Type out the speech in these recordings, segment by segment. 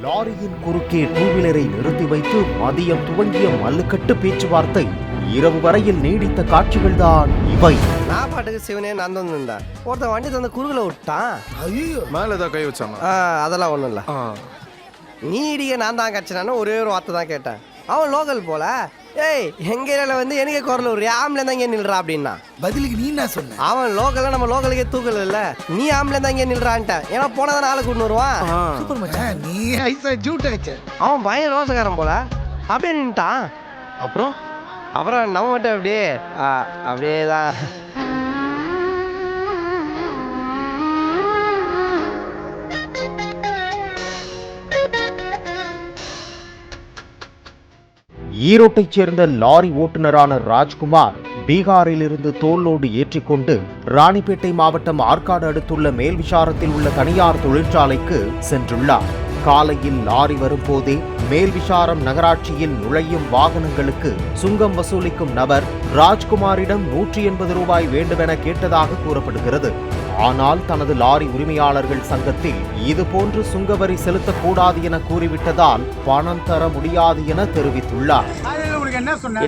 லாரியின் குறுக்கே டூவீலரை நிறுத்தி வைத்து மதியம் துவங்கிய மல்லுக்கட்டு பேச்சுவார்த்தை இரவு வரையில் நீடித்த காட்சிகள்தான் இவை. நான் பாட்டுக்கு சிவனே நான் தான் ஒருத்தன் வண்டி தந்து குறுகுல விட்டான். ஐயோ மேல ஏதாவது கை வச்சாமா? அதெல்லாம் ஒன்றும் இல்லை. நீ இடிக்க நான் தான் கட்சினான்னு ஒரே ஒரு வார்த்தை தான் கேட்டேன். அவன் லோக்கல் போல ஏய் எங்க ஏரியால வந்து எனக்கு குரல் ஒரு ஆம்பளை தான் இங்கே நில்றா அப்படின்னா பதிலுக்கு நீ என்ன சொன்ன? அவன் லோக்கல்ல நம்ம லோக்கலுக்கே தூக்கல இல்ல, நீ ஆம்பளை தான் இங்கே நில்றான்ட்ட. ஏன்னா போனதான் ஆளை கூட்டு வருவான். சூப்பர் மச்சான், நீ ஐசா ஜூட் அடிச்ச. அவன் பையன் ரோசக்காரன் போல அப்படியே நின்ட்டான். அப்புறம் நம்ம மட்டும் அப்படியே அப்படியே தான். ஈரோட்டைச் சேர்ந்த லாரி ஓட்டுநரான ராஜ்குமார் பீகாரில் இருந்து தோல்லோடு ஏற்றிக்கொண்டு ராணிப்பேட்டை மாவட்டம் ஆற்காடு அடுத்துள்ள மேல்விசாரத்தில் உள்ள தனியார் தொழிற்சாலைக்கு சென்றுள்ளார். காலையில் லாரி வரும்போதே மேல்விசாரம் நகராட்சியில் நுழையும் வாகனங்களுக்கு சுங்கம் வசூலிக்கும் நபர் ராஜ்குமாரிடம் 180 ரூபாய் வேண்டுமென கேட்டதாக கூறப்படுகிறது. ஆனால் தனது லாரி உரிமையாளர்கள் சங்கத்தில் இதுபோன்று சுங்கவரி செலுத்தக்கூடாது என கூறிவிட்டதால் பணம் தர முடியாது என தெரிவித்துள்ளார்.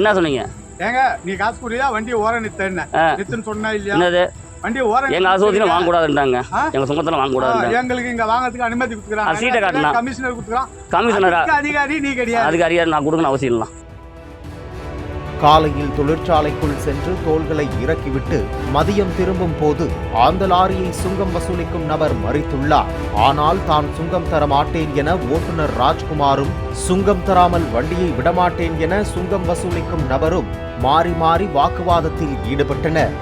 என்ன சொன்னீங்க? ஏங்க நீ காசு கூடியா வண்டி ஓர நிறுத்துன்னு சொன்னா இல்லையா? என்னது வண்டி ஓர எங்க ஆசோதியில வாங்க கூடாதுன்றாங்க. எங்க சொந்தத்துல வாங்க கூடாது. எங்களுக்கு இங்க வாங்குறதுக்கு அனுமதி கொடுக்குறாங்க. சீட்டை காட்டணும். கமிஷனர் கொடுக்குறான். கமிஷனரா? அதிகாரி நீ கிடையாது. அதிகாரியா நான் கொடுக்கணும் அவசியம் இல்லை. காலையில் தொழிற்சாலைக்குள் சென்று தோள்களை இறக்கிவிட்டு மதியம் திரும்பும் போது அந்த லாரியை சுங்கம் வசூலிக்கும் நபர் மறித்துள்ளார். ஆனால் தான் சுங்கம் தர மாட்டேன் என ஓட்டுநர் ராஜ்குமாரும் சுங்கம் தராமல் வண்டியை விடமாட்டேன் என சுங்கம் வசூலிக்கும் நபரும் மாறி மாறி வாக்குவாதத்தில் ஈடுபட்டனர்.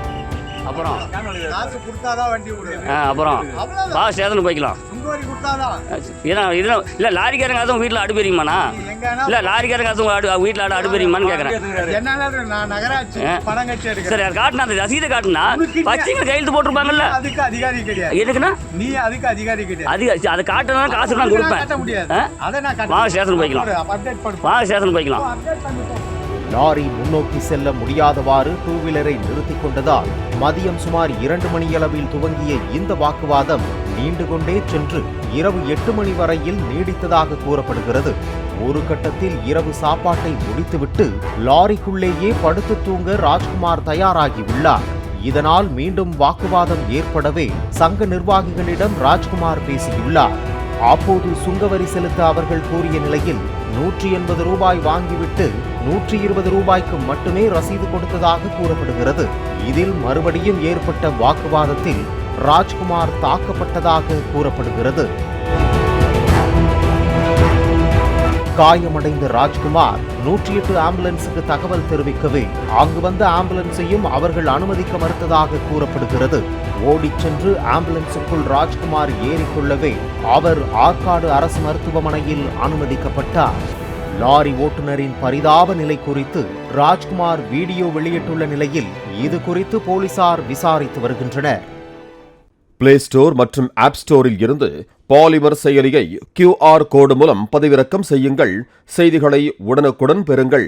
அப்புறம் காசு கொடுத்தாதான் வண்டி விடுறது. அப்புறம் ஸ்டேஷன் போய்க்கலாம். சுங்கவரி கொடுத்தாதான். இல்ல லாரிக்காரங்க அதுவும் வீட்டுல அடுப்பெரியுமாண்ணா? இல்ல லாரிக்காரங்க அதுவும் வீட்டுல அடுப்பெரியுமான்னு கேக்குறேன். நான் நகராட்சி பணம் கட்சி எடுக்கிறேன். சரி அது காட்டினா அந்த ரசீதை காட்டினா பச்சைங்க கையெழுத்து போட்டிருப்பாங்கல்ல. அதுக்கு அதிகாரி கிடையாது. எதுக்குன்னா நீ அதுக்கு அதிகாரி கிடையாது. அதிகாரி அதை காட்டினா காசு நான் கொடுப்பேன். வாங்க ஸ்டேஷன் போய்க்கலாம். வாங்க ஸ்டேஷன் போய்க்கலாம். லாரி முன்னோக்கி செல்ல முடியாதவாறு டூவீலரை நிறுத்திக் கொண்டதால் மதியம் சுமார் 2 மணியளவில் துவங்கிய இந்த வாக்குவாதம் நீண்டு கொண்டே சென்று இரவு 8 மணி வரையில் நீடித்ததாக கூறப்படுகிறது. ஒரு கட்டத்தில் இரவு சாப்பாட்டை முடித்துவிட்டு லாரிக்குள்ளேயே படுத்து தூங்க ராஜ்குமார் தயாராகியுள்ளார். இதனால் மீண்டும் வாக்குவாதம் ஏற்படவே சங்க நிர்வாகிகளிடம் ராஜ்குமார் பேசியுள்ளார். அப்போது சுங்கவரி செலுத்த அவர்கள் கூறிய நிலையில் 180 ரூபாய் வாங்கிவிட்டு 120 ரூபாய்க்கு மட்டுமே ரசீது கொடுத்ததாக கூறப்படுகிறது. இதில் மறுபடியும் ஏற்பட்ட வாக்குவாதத்தில் ராஜ்குமார் தாக்கப்பட்டதாக கூறப்படுகிறது. காயமடைந்த ராஜ்குமார் 108 ஆம்புலன்ஸுக்கு தகவல் தெரிவிக்கவே அங்கு வந்த ஆம்புலன்ஸையும் அவர்கள் அனுமதிக்க மறுத்ததாக கூறப்படுகிறது. ஓடிச் சென்று ஆம்புலன்ஸுக்குள் ராஜ்குமார் ஏறிக்கொள்ளவே அவர் ஆற்காடு அரசு மருத்துவமனையில் அனுமதிக்கப்பட்டார். லாரி ஓட்டுநரின் பரிதாப நிலை குறித்து ராஜ்குமார் வீடியோ வெளியிட்டுள்ள நிலையில் இது குறித்து போலீசார் விசாரித்து வருகின்றனர். பிளே ஸ்டோர் மற்றும் ஆப் ஸ்டோரில் இருந்து பாலிமர் செயலியை QR கோடு மூலம் பதிவிறக்கம் செய்யுங்கள். செய்திகளை உடனுக்குடன் பெறுங்கள்.